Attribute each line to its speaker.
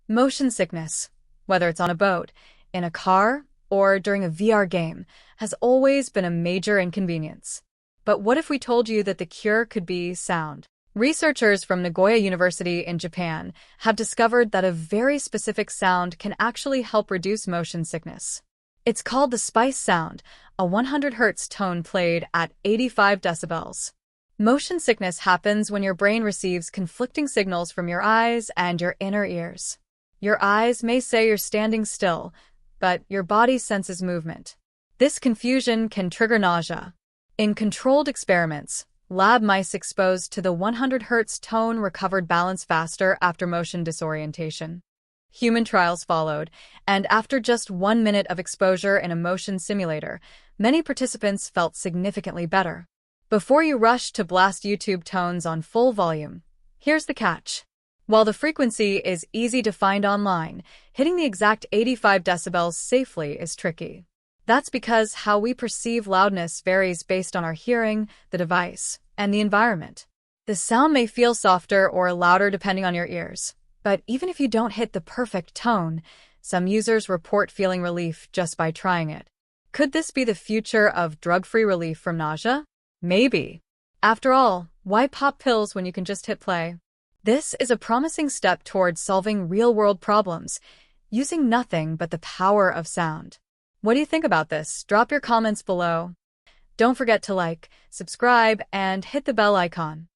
Speaker 1: Motion sickness, whether it's on a boat, in a car, or during a VR game, has always been a major inconvenience. But what if we told you that the cure could be sound? Researchers from Nagoya University in Japan have discovered that a very specific sound can actually help reduce motion sickness. It's called the spice sound, a 100 Hz tone played at 85 decibels. Motion sickness happens when your brain receives conflicting signals from your eyes and your inner ears. Your eyes may say you're standing still, but your body senses movement. This confusion can trigger nausea. In controlled experiments, lab mice exposed to the 100 Hz tone recovered balance faster after motion disorientation. Human trials followed, and after just 1 minute of exposure in a motion simulator, many participants felt significantly better. Before you rush to blast YouTube tones on full volume, here's the catch. While the frequency is easy to find online, hitting the exact 85 decibels safely is tricky. That's because how we perceive loudness varies based on our hearing, the device, and the environment. The sound may feel softer or louder depending on your ears, but even if you don't hit the perfect tone, some users report feeling relief just by trying it. Could this be the future of drug-free relief from nausea? Maybe. After all, why pop pills when you can just hit play? This is a promising step towards solving real-world problems, using nothing but the power of sound. What do you think about this? Drop your comments below. Don't forget to like, subscribe, and hit the bell icon.